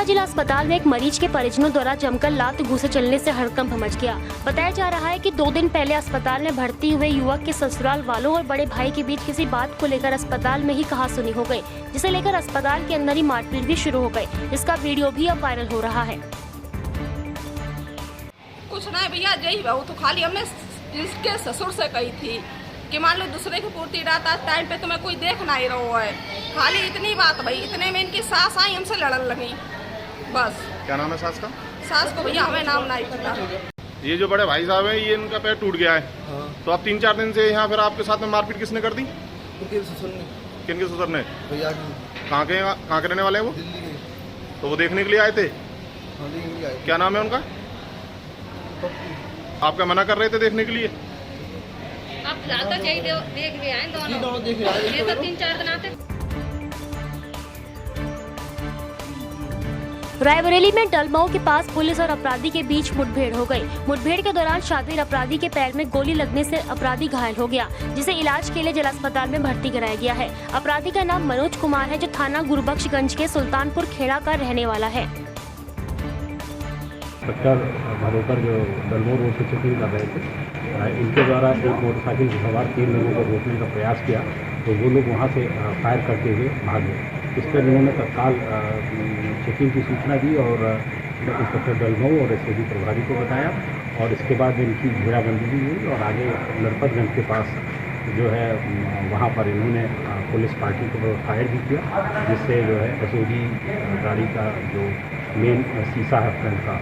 जिला अस्पताल में एक मरीज के परिजनों द्वारा जमकर लात घूंसे चलने से हड़कंप मच गया। बताया जा रहा है कि 2 दिन पहले अस्पताल में भर्ती हुए युवक के ससुराल वालों और बड़े भाई के बीच किसी बात को लेकर अस्पताल में ही कहासुनी हो गई, जिसे लेकर अस्पताल के अंदर ही मारपीट भी शुरू हो गई, जिसका वीडियो भी अब वायरल हो रहा है। कुछ नहीं भैया, यही बहू तो खाली हमने इसके ससुर से कही थी कि मान लो दूसरे की पूर्ति रहता टाइम पे तुम्हें कोई देख नहीं रहा है, खाली इतनी बात भाई। इतने में इनकी सास आई, हमसे लड़न लगी बस। क्या नाम है सास का? सास को भैया हमें नाम नहीं पता। ये जो बड़े भाई साहब है, ये इनका पैर टूट गया है। हाँ। तो अब 3-4 दिन से यहाँ फिर आपके साथ में मारपीट किसने कर दी? उनके ससुर ने। किनके ससुर ने? भैया। कहाँ के रहने वाले हैं वो? दिल्ली के। तो वो देखने के लिए आए थे? हाँ, देखने के लिए आए। क्या नाम है उनका? आपका मना कर रहे थे देखने के लिए? आप ज़्यादा चाहिए देख भी आए दोनों देख आए। ये तो 3-4 दिन आते। रायबरेली में डलमऊ के पास पुलिस और अपराधी के बीच मुठभेड़ हो गई। मुठभेड़ के दौरान शातिर अपराधी के पैर में गोली लगने से अपराधी घायल हो गया, जिसे इलाज के लिए जिला अस्पताल में भर्ती कराया गया है। अपराधी का नाम मनोज कुमार है, जो थाना गुरुबख्शगंज के सुल्तानपुर खेड़ा का रहने वाला है। भरोकर जो डलमऊ रोड से चेकिंग कर रहे थे, इनके द्वारा एक मोटरसाइकिल सवार 3 लोगों को रोकने का प्रयास किया, तो वो लोग वहाँ से फायर करते हुए भाग गए। इस पर इन्होंने तत्काल चेकिंग की सूचना दी और इंस्पेक्टर डलमऊ और एसओजी प्रभारी को बताया, और इसके बाद इनकी घेराबंदी भी हुई और आगे नरपतगंज के पास जो है वहाँ पर इन्होंने पुलिस पार्टी को फायर भी किया, जिससे जो है एसओजी गाड़ी का जो मेन शीशा है फ्रंट का,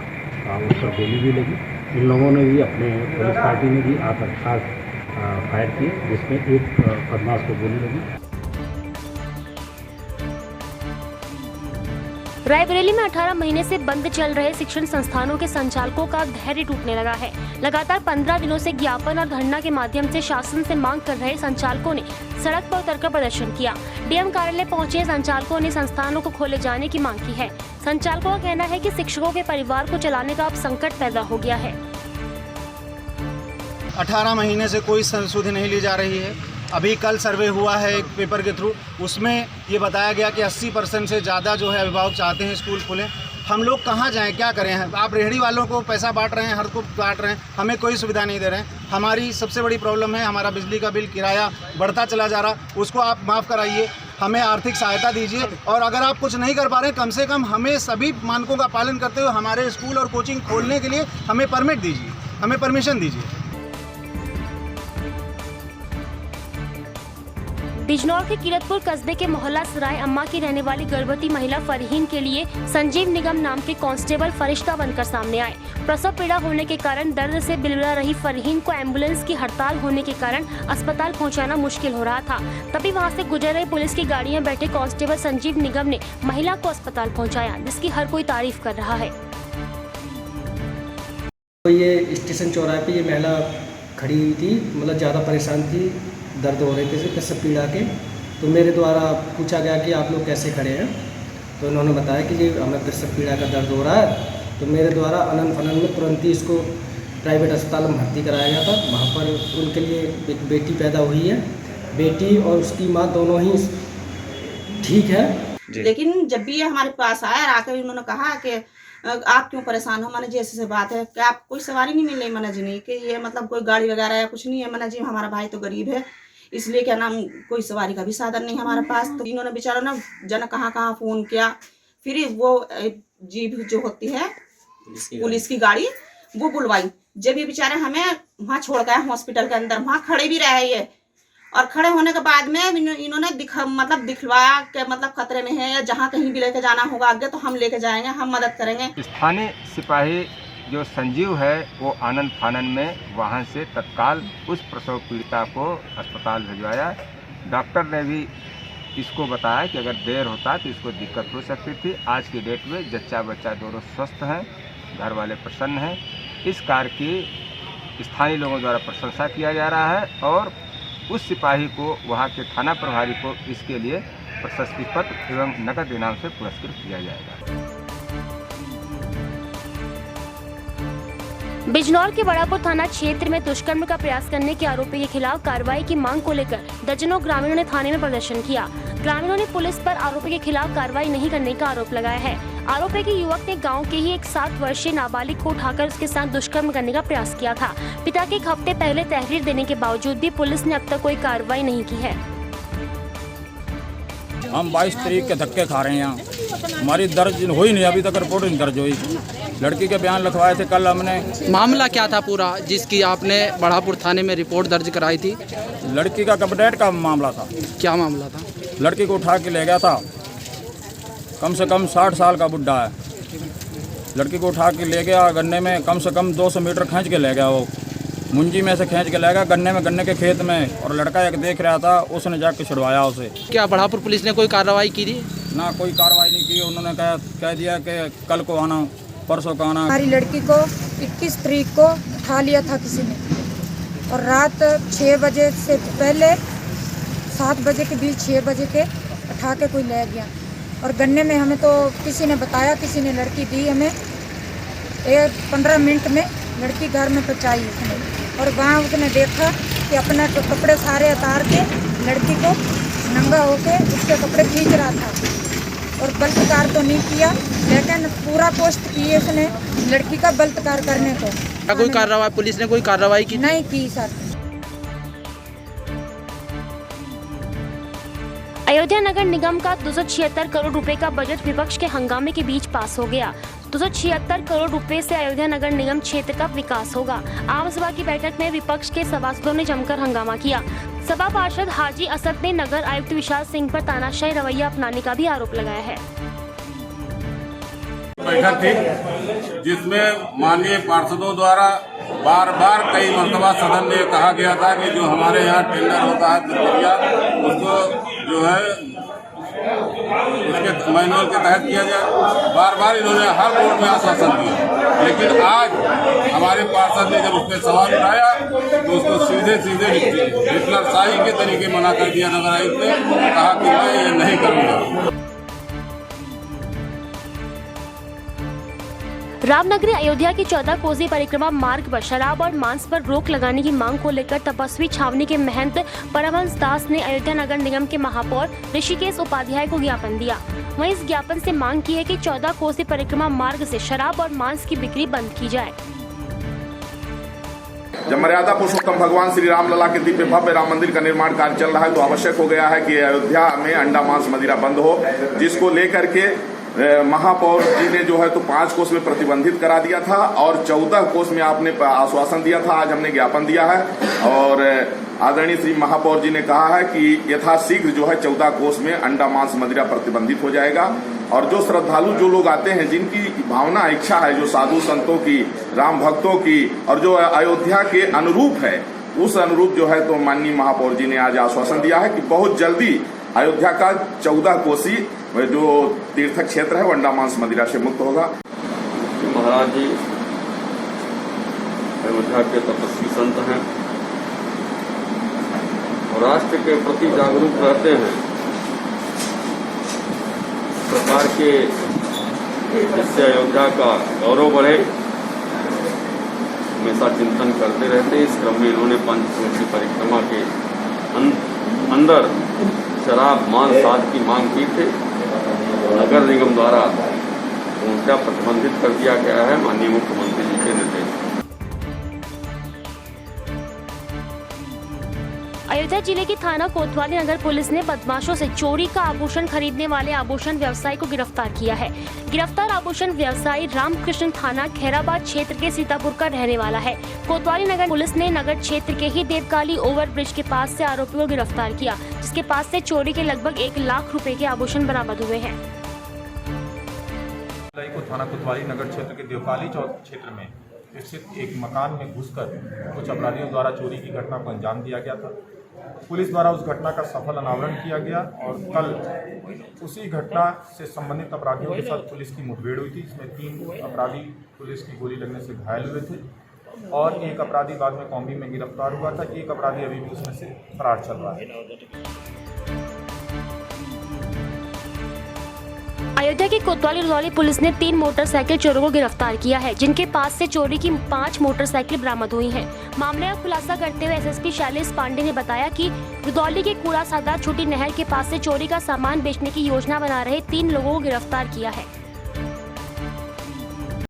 उस पर गोली भी लगी। इन लोगों ने भी अपने पुलिस पार्टी ने भी आत्मघात फायर किए, जिसमें एक बदमाश को गोली लगी। रायबरेली में 18 महीने से बंद चल रहे शिक्षण संस्थानों के संचालकों का धैर्य टूटने लगा है। लगातार 15 दिनों से ज्ञापन और धरना के माध्यम से शासन से मांग कर रहे संचालकों ने सड़क पर उतरकर प्रदर्शन किया। डीएम कार्यालय पहुंचे संचालकों ने संस्थानों को खोले जाने की मांग की है। संचालकों का कहना है कि शिक्षकों के परिवार को चलाने का अब संकट पैदा हो गया है। 18 महीने से कोई सुधि नहीं ली जा रही है। अभी कल सर्वे हुआ है एक पेपर के थ्रू, उसमें ये बताया गया कि 80% से ज़्यादा जो है अभिभावक चाहते हैं स्कूल खुलें। हम लोग कहाँ जाएं, क्या करें? आप रेहड़ी वालों को पैसा बांट रहे हैं, हर को बांट रहे हैं, हमें कोई सुविधा नहीं दे रहे हैं। हमारी सबसे बड़ी प्रॉब्लम है हमारा बिजली का बिल, किराया बढ़ता चला जा रहा, उसको आप माफ़ कराइए, हमें आर्थिक सहायता दीजिए, और अगर आप कुछ नहीं कर पा रहे हैं, कम से कम हमें सभी मानकों का पालन करते हुए हमारे स्कूल और कोचिंग खोलने के लिए हमें परमिट दीजिए, हमें परमिशन दीजिए। बिजनौर के किरतपुर कस्बे के मोहल्ला सराय अम्मा की रहने वाली गर्भवती महिला फरहीन के लिए संजीव निगम नाम के कांस्टेबल फरिश्ता बनकर सामने आए। प्रसव पीड़ा होने के कारण दर्द से बिलबिला रही फरहीन को एम्बुलेंस की हड़ताल होने के कारण अस्पताल पहुंचाना मुश्किल हो रहा था। तभी वहां से गुजर रही पुलिस की गाड़ी में बैठे कांस्टेबल संजीव निगम ने महिला को अस्पताल पहुँचाया, जिसकी हर कोई तारीफ कर रहा है। ये स्टेशन चौराहे पे ये महिला खड़ी हुई थी, मतलब ज़्यादा परेशान थी, दर्द हो रहे थे प्रसव पीड़ा के। तो मेरे द्वारा पूछा गया कि आप लोग कैसे खड़े हैं, तो इन्होंने बताया कि जी हमें प्रसव पीड़ा का दर्द हो रहा है। तो मेरे द्वारा अनंत फनन में तुरंत ही इसको प्राइवेट अस्पताल में भर्ती कराया गया था। वहाँ पर उनके लिए एक बेटी पैदा हुई है, बेटी और उसकी माँ दोनों ही ठीक है। लेकिन जब भी ये हमारे पास आया, आकर उन्होंने कहा कि आप क्यों परेशान हो? मैंने जी ऐसे बात है कि आप कोई सवारी नहीं मिल रही, मैंने जी नहीं कि ये मतलब कोई गाड़ी वगैरह या कुछ नहीं है। मैंने जी हमारा भाई तो गरीब है, इसलिए क्या नाम कोई सवारी का भी साधन नहीं हमारे पास। तो इन्होंने बेचारा ना जन कहाँ फ़ोन किया, फिर वो जीप जो होती है पुलिस की गाड़ी वो बुलवाई। जब ये बेचारे हमें वहाँ छोड़ गए हॉस्पिटल के अंदर, वहाँ खड़े भी रहे ये, और खड़े होने के बाद में इन्होंने दिखवाया कि मतलब खतरे में है, या जहाँ कहीं भी लेके जाना होगा आगे तो हम लेके जाएंगे, हम मदद करेंगे। स्थानीय सिपाही जो संजीव है वो आनंद फानन में वहाँ से तत्काल उस प्रसव पीड़िता को अस्पताल भिजवाया। डॉक्टर ने भी इसको बताया कि अगर देर होता तो इसको दिक्कत हो सकती थी। आज की डेट में जच्चा बच्चा दोनों स्वस्थ हैं, घर वाले प्रसन्न हैं। इस कार्य की स्थानीय लोगों द्वारा प्रशंसा किया जा रहा है, और उस सिपाही को, वहाँ के थाना प्रभारी को इसके लिए प्रशस्ति पत्र एवं नकद इनाम से पुरस्कृत किया जाएगा। बिजनौर के बड़ापुर थाना क्षेत्र में दुष्कर्म का प्रयास करने के आरोपी के खिलाफ कार्रवाई की मांग को लेकर दर्जनों ग्रामीणों ने थाने में प्रदर्शन किया। ग्रामीणों ने पुलिस पर आरोपी के खिलाफ कार्रवाई नहीं करने का आरोप लगाया है। आरोपी के युवक ने गांव के ही एक 7 वर्षीय नाबालिग को उठाकर उसके साथ दुष्कर्म करने का प्रयास किया था। पिता के एक हफ्ते पहले तहरीर देने के बावजूद भी पुलिस ने अब तक कोई कार्रवाई नहीं की है। हम 22 तारीख के धक्के खा रहे हैं यहाँ। हमारी दर्ज हुई नहीं, अभी तक रिपोर्ट नहीं दर्ज हुई। लड़की के बयान लिखवाए थे कल हमने। मामला क्या था पूरा जिसकी आपने बढ़ापुर थाने में रिपोर्ट दर्ज कराई थी? लड़की का कपडेट का मामला था। क्या मामला था? लड़की को उठा के ले गया था, कम से कम 60 साल का बुढ़ा है। लड़की को उठा के ले गया गन्ने में, कम से कम 200 मीटर खींच के ले गया। वो मुंजी में से खींच के ले गया गन्ने के खेत में, और लड़का एक देख रहा था, उसने जाके छुड़वाया उसे। क्या बढ़ापुर पुलिस ने कोई कार्रवाई की थी? ना, कोई कार्रवाई नहीं की। उन्होंने कह दिया कि कल को आना, परसों का आना। हमारी लड़की को 21 तारीख को उठा लिया था किसी ने, और रात 6 बजे से पहले 7 बजे के बीच 6 बजे के उठा के कोई ले गया। और गन्ने में हमें तो किसी ने बताया, किसी ने लड़की दी हमें, 15 मिनट में लड़की घर में पहुँचाई उसने। और वहाँ उसने देखा कि अपना कपड़े सारे उतार के लड़की को नंगा होके उसके कपड़े खींच रहा था। और बलात्कार तो नहीं किया, लेकिन पूरा कोशिश की उसने लड़की का बलात्कार करने को। क्या कोई कार्रवाई, पुलिस ने कोई कार्रवाई की? नहीं की सर। अयोध्या नगर निगम का 276 करोड़ रुपए का बजट विपक्ष के हंगामे के बीच पास हो गया। 276 करोड़ रुपए से अयोध्या नगर निगम क्षेत्र का विकास होगा। आम सभा की बैठक में विपक्ष के सभासदों ने जमकर हंगामा किया। सभा पार्षद हाजी असद ने नगर आयुक्त विशाल सिंह पर तानाशाही रवैया अपनाने का भी आरोप लगाया है। बैठक थी जिसमें माननीय पार्षदों द्वारा बार बार कई मरतबा सदन में कहा गया था कि जो हमारे यहाँ टेंडर होता है प्रक्रिया, उसको जो है उसके मैनुअल के तहत किया जाए। बार बार इन्होंने हर बोर्ड में आश्वासन दिया, लेकिन आज हमारे पार्षद ने जब उस पर सवाल उठाया तो उसको सीधे हिटलरशाही के तरीके मना कर दिया। नगर आयुक्त ने कहा कि मैं ये नहीं करूँगा। रामनगरी अयोध्या की 14 कोसी परिक्रमा मार्ग पर शराब और मांस पर रोक लगाने की मांग को लेकर तपस्वी छावनी के महंत परमहंस दास ने अयोध्या नगर निगम के महापौर ऋषिकेश उपाध्याय को ज्ञापन दिया। वहीं इस ज्ञापन से मांग की है कि 14 कोसी परिक्रमा मार्ग से शराब और मांस की बिक्री बंद की जाए। जब मर्यादा पुरुषोत्तम भगवान श्री राम लला के दिव्य भव्य राम मंदिर का निर्माण कार्य चल रहा है, तो आवश्यक हो गया है कि अयोध्या में अंडा मांस मदिरा बंद हो, जिसको लेकर के महापौर जी ने जो है तो 5 कोस में प्रतिबंधित करा दिया था और 14 कोस में आपने आश्वासन दिया था। आज हमने ज्ञापन दिया है और आदरणीय श्री महापौर जी ने कहा है कि यथाशीघ्र जो है 14 कोस में अंडा मांस मदिरा प्रतिबंधित हो जाएगा। और जो श्रद्धालु जो लोग आते हैं, जिनकी भावना इच्छा है, जो साधु संतों की, राम भक्तों की और जो अयोध्या के अनुरूप है, उस अनुरूप जो है तो माननीय महापौर जी ने आज आश्वासन दिया है कि बहुत जल्दी अयोध्या का 14 कोसी जो तीर्थ क्षेत्र है वो अंडा मांस मदिरा से मुक्त होगा। महाराज जी अयोध्या के तपस्वी संत हैं और राष्ट्र के प्रति जागरूक रहते हैं। सरकार के जिससे अयोध्या का गौरव बढ़े हमेशा चिंतन करते रहते। इस क्रम में इन्होंने पंचकोसी परिक्रमा के अंदर शराब मांस आदि की मांग की थी। नगर निगम द्वारा उनका प्रतिबंधित कर दिया गया है माननीय मुख्यमंत्री जी के निर्देश। अयोध्या जिले की थाना कोतवाली नगर पुलिस ने बदमाशों से चोरी का आभूषण खरीदने वाले आभूषण व्यवसायी को गिरफ्तार किया है। गिरफ्तार आभूषण व्यवसायी रामकृष्ण थाना खैराबाद क्षेत्र के सीतापुर का रहने वाला है। कोतवाली नगर पुलिस ने नगर क्षेत्र के ही देवकाली ओवरब्रिज के पास से आरोपी को गिरफ्तार किया, जिसके पास से चोरी के लगभग 1 लाख रुपए के आभूषण बरामद हुए हैं। थाना कोतवाली नगर क्षेत्र के देवकाली चौक क्षेत्र में स्थित एक मकान में घुसकर कुछ अपराधियों द्वारा चोरी की घटना को अंजाम दिया गया था। पुलिस द्वारा उस घटना का सफल अनावरण किया गया और कल उसी घटना से संबंधित अपराधियों के साथ पुलिस की मुठभेड़ हुई थी। इसमें 3 अपराधी पुलिस की गोली लगने से घायल हुए थे और एक अपराधी बाद में कौमी में गिरफ्तार हुआ था। एक अपराधी अभी भी उसमें से फरार चल रहा है। अयोध्या की कोतवाली रुदौली पुलिस ने 3 मोटरसाइकिल चोरों को गिरफ्तार किया है, जिनके पास से चोरी की 5 मोटरसाइकिल बरामद हुई हैं। मामले का खुलासा करते हुए एसएसपी शैलेश पांडे ने बताया कि रुदौली के कूड़ा सादा छोटी नहर के पास से चोरी का सामान बेचने की योजना बना रहे 3 लोगों को गिरफ्तार किया है।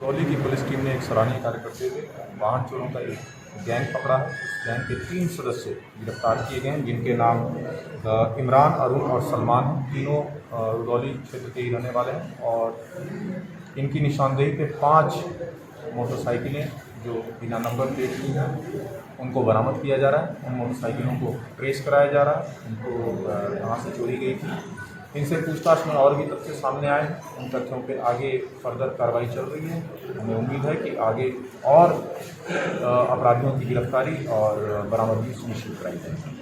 रुदौली की पुलिस टीम ने एक सराहनीय कार्य करते हुए वाहन चोरों का एक गैंग पकड़ा है। इस गैंग के 3 सदस्य गिरफ्तार किए गए हैं, जिनके नाम इमरान, अरुण और सलमान हैं। तीनों रुदौली क्षेत्र के ही रहने वाले हैं और इनकी निशानदेही पे 5 मोटरसाइकिलें जो बिना नंबर प्लेट की हैं उनको बरामद किया जा रहा है। उन मोटरसाइकिलों को ट्रेस कराया जा रहा है, उनको कहाँ से चोरी गई थी। इनसे पूछताछ में और भी तथ्य सामने आए। उन तथ्यों पे आगे फर्दर कार्रवाई चल रही है। हमें उम्मीद है कि आगे और अपराधियों की गिरफ्तारी और बरामदगी सुनिश्चित कराई जाएगी।